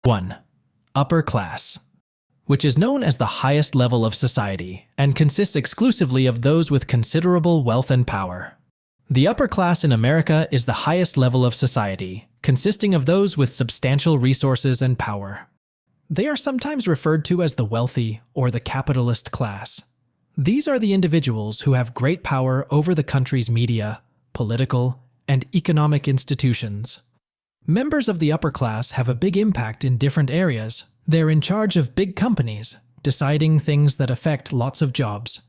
1. Upper class, which is known as the highest level of society and consists exclusively of those with considerable wealth and power. The upper class in America is the highest level of society, consisting of those with substantial resources and power. They are sometimes referred to as the wealthy or the capitalist class. These are the individuals who have great power over the country's media, political, and economic institutions. Members of the upper class have a big impact in different areas. They're in charge of big companies, deciding things that affect lots of jobs.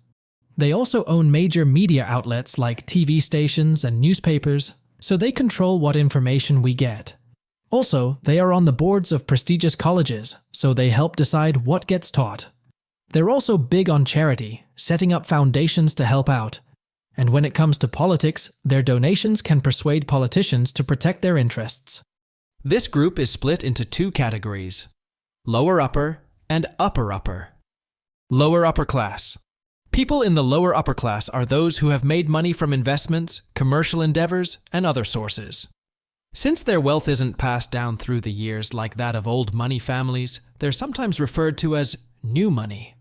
They also own major media outlets like TV stations and newspapers, so they control what information we get. Also, they are on the boards of prestigious colleges, so they help decide what gets taught. They're also big on charity, setting up foundations to help out. And when it comes to politics, their donations can persuade politicians to protect their interests. This group is split into two categories: lower upper and upper upper. Lower upper class. People in the lower upper class are those who have made money from investments, commercial endeavors, and other sources. Since their wealth isn't passed down through the years like that of old money families, they're sometimes referred to as new money.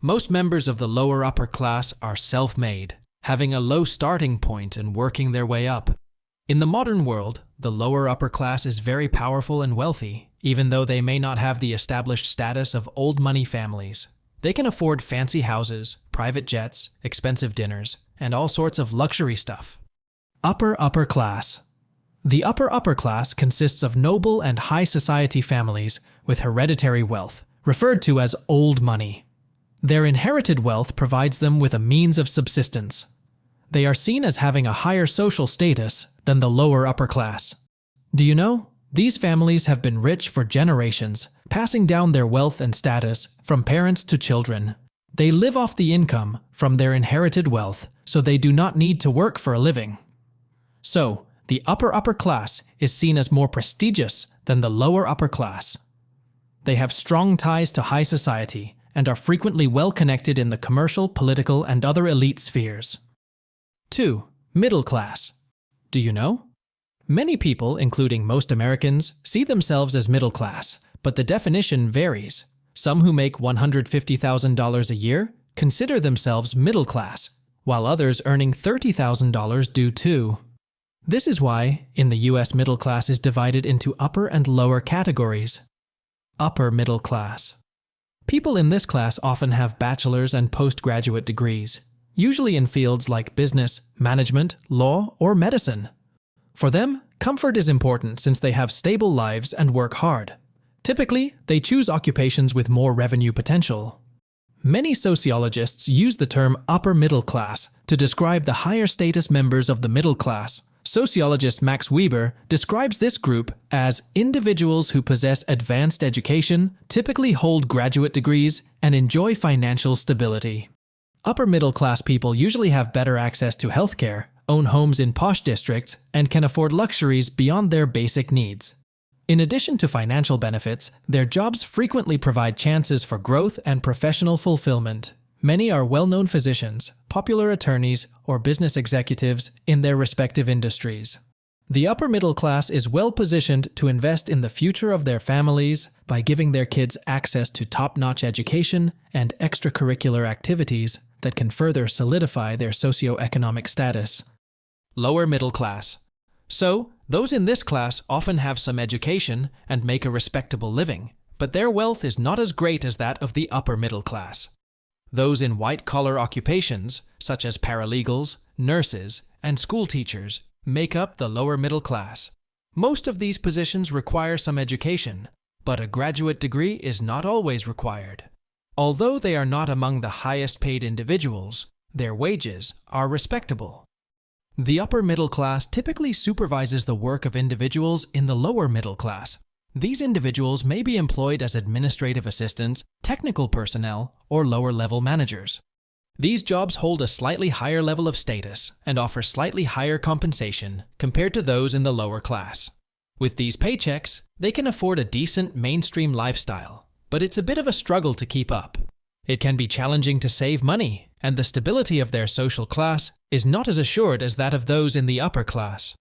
Most members of the lower upper class are self-made, having a low starting point and working their way up. In the modern world, the lower upper class is very powerful and wealthy, even though they may not have the established status of old money families. They can afford fancy houses, private jets, expensive dinners, and all sorts of luxury stuff. Upper class. The upper class consists of noble and high society families with hereditary wealth, referred to as old money. Their inherited wealth provides them with a means of subsistence. They are seen as having a higher social status than the lower upper class. Do you know? These families have been rich for generations, passing down their wealth and status from parents to children. They live off the income from their inherited wealth, so they do not need to work for a living. So, the upper class is seen as more prestigious than the lower upper class. They have strong ties to high society and are frequently well connected in the commercial, political, and other elite spheres. 2. Middle class. Do you know? Many people, including most Americans, see themselves as middle class, but the definition varies. Some who make $150,000 a year consider themselves middle class, while others earning $30,000 do too. This is why, in the US, middle class is divided into upper and lower categories. Upper middle class. People in this class often have bachelor's and postgraduate degrees, usually in fields like business, management, law, or medicine. For them, comfort is important since they have stable lives and work hard. Typically, they choose occupations with more revenue potential. Many sociologists use the term upper middle class to describe the higher status members of the middle class. Sociologist Max Weber describes this group as individuals who possess advanced education, typically hold graduate degrees, and enjoy financial stability. Upper middle class people usually have better access to healthcare, own homes in posh districts, and can afford luxuries beyond their basic needs. In addition to financial benefits, their jobs frequently provide chances for growth and professional fulfillment. Many are well-known physicians, popular attorneys, or business executives in their respective industries. The upper middle class is well-positioned to invest in the future of their families by giving their kids access to top-notch education and extracurricular activities that can further solidify their socioeconomic status. Lower middle class. So, those in this class often have some education and make a respectable living, but their wealth is not as great as that of the upper middle class. Those in white-collar occupations, such as paralegals, nurses, and school teachers, make up the lower middle class. Most of these positions require some education, but a graduate degree is not always required. Although they are not among the highest-paid individuals, their wages are respectable. The upper middle class typically supervises the work of individuals in the lower middle class. These individuals may be employed as administrative assistants, technical personnel, or lower-level managers. These jobs hold a slightly higher level of status and offer slightly higher compensation compared to those in the lower class. With these paychecks, they can afford a decent mainstream lifestyle, but it's a bit of a struggle to keep up. It can be challenging to save money, and the stability of their social class is not as assured as that of those in the upper class.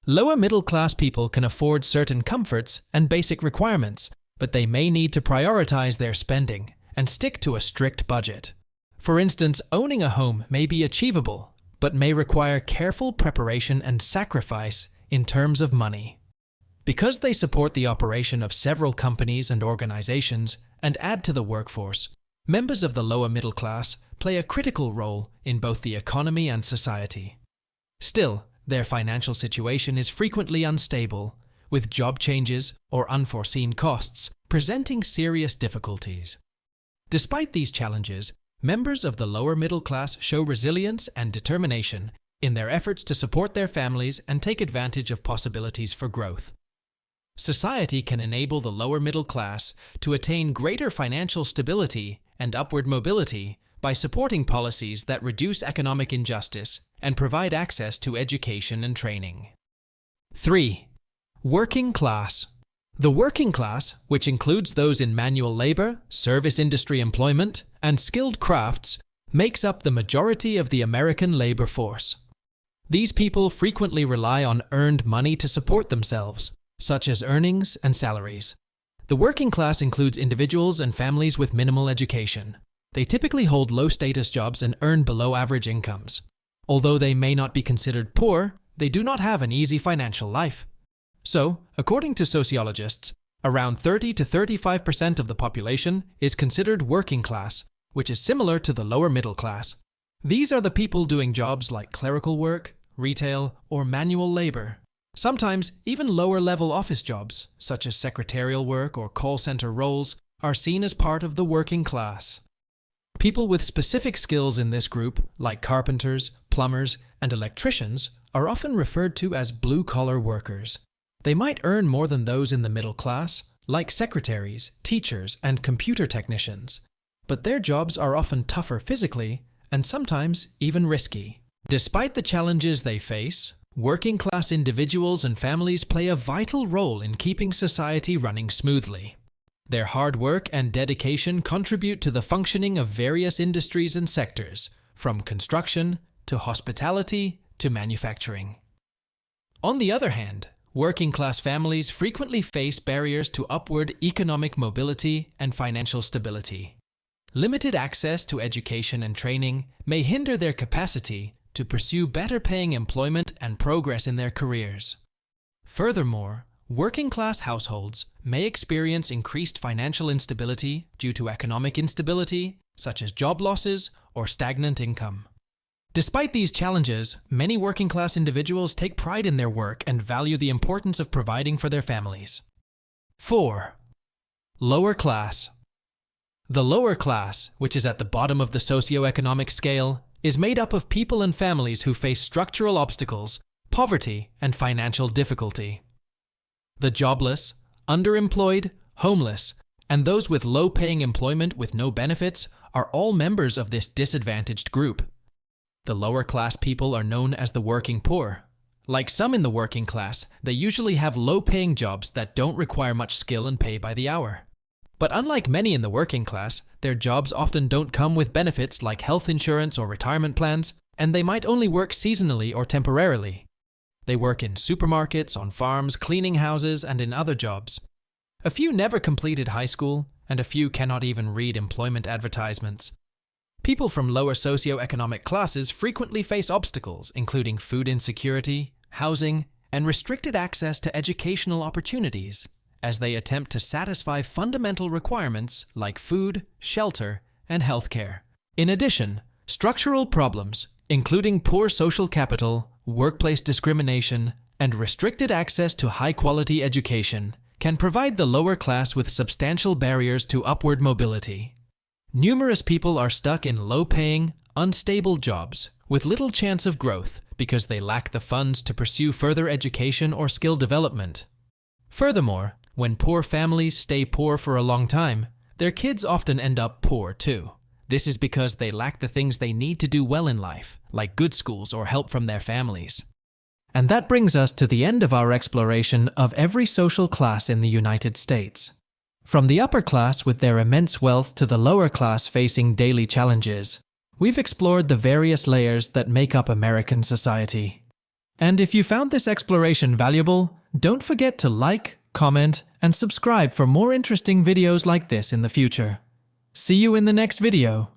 Lower middle class people can afford certain comforts and basic requirements, but they may need to prioritize their spending and stick to a strict budget. For instance, owning a home may be achievable, but may require careful preparation and sacrifice in terms of money. Because they support the operation of several companies and organizations and add to the workforce, members of the lower middle class play a critical role in both the economy and society. Still, their financial situation is frequently unstable, with job changes or unforeseen costs presenting serious difficulties. Despite these challenges, members of the lower middle class show resilience and determination in their efforts to support their families and take advantage of possibilities for growth. Society can enable the lower middle class to attain greater financial stability and upward mobility by supporting policies that reduce economic injustice and provide access to education and training. 3. Working class. The working class, which includes those in manual labor, service industry employment, and skilled crafts, makes up the majority of the American labor force. These people frequently rely on earned money to support themselves, such as earnings and salaries. The working class includes individuals and families with minimal education. They typically hold low-status jobs and earn below-average incomes. Although they may not be considered poor, they do not have an easy financial life. So, according to sociologists, around 30 to 35% of the population is considered working class, which is similar to the lower middle class. These are the people doing jobs like clerical work, retail, or manual labor. Sometimes, even lower-level office jobs, such as secretarial work or call center roles, are seen as part of the working class. People with specific skills in this group, like carpenters, plumbers, and electricians, are often referred to as blue-collar workers. They might earn more than those in the middle class, like secretaries, teachers, and computer technicians, but their jobs are often tougher physically and sometimes even risky. Despite the challenges they face, working-class individuals and families play a vital role in keeping society running smoothly. Their hard work and dedication contribute to the functioning of various industries and sectors, from construction to hospitality to manufacturing. On the other hand, working-class families frequently face barriers to upward economic mobility and financial stability. Limited access to education and training may hinder their capacity to pursue better-paying employment and progress in their careers. Furthermore, working-class households may experience increased financial instability due to economic instability, such as job losses or stagnant income. Despite these challenges, many working-class individuals take pride in their work and value the importance of providing for their families. 4. Lower class. The lower class, which is at the bottom of the socioeconomic scale, is made up of people and families who face structural obstacles, poverty, and financial difficulty. The jobless, underemployed, homeless, and those with low-paying employment with no benefits are all members of this disadvantaged group. The lower-class people are known as the working poor. Like some in the working class, they usually have low-paying jobs that don't require much skill and pay by the hour. But unlike many in the working class, their jobs often don't come with benefits like health insurance or retirement plans, and they might only work seasonally or temporarily. They work in supermarkets, on farms, cleaning houses, and in other jobs. A few never completed high school, and a few cannot even read employment advertisements. People from lower socioeconomic classes frequently face obstacles, including food insecurity, housing, and restricted access to educational opportunities, as they attempt to satisfy fundamental requirements like food, shelter, and healthcare. In addition, structural problems, including poor social capital, workplace discrimination, and restricted access to high-quality education, can provide the lower class with substantial barriers to upward mobility. Numerous people are stuck in low-paying, unstable jobs with little chance of growth because they lack the funds to pursue further education or skill development. Furthermore, when poor families stay poor for a long time, their kids often end up poor too. This is because they lack the things they need to do well in life, like good schools or help from their families. And that brings us to the end of our exploration of every social class in the United States. From the upper class with their immense wealth to the lower class facing daily challenges, we've explored the various layers that make up American society. And if you found this exploration valuable, don't forget to like, comment, and subscribe for more interesting videos like this in the future. See you in the next video.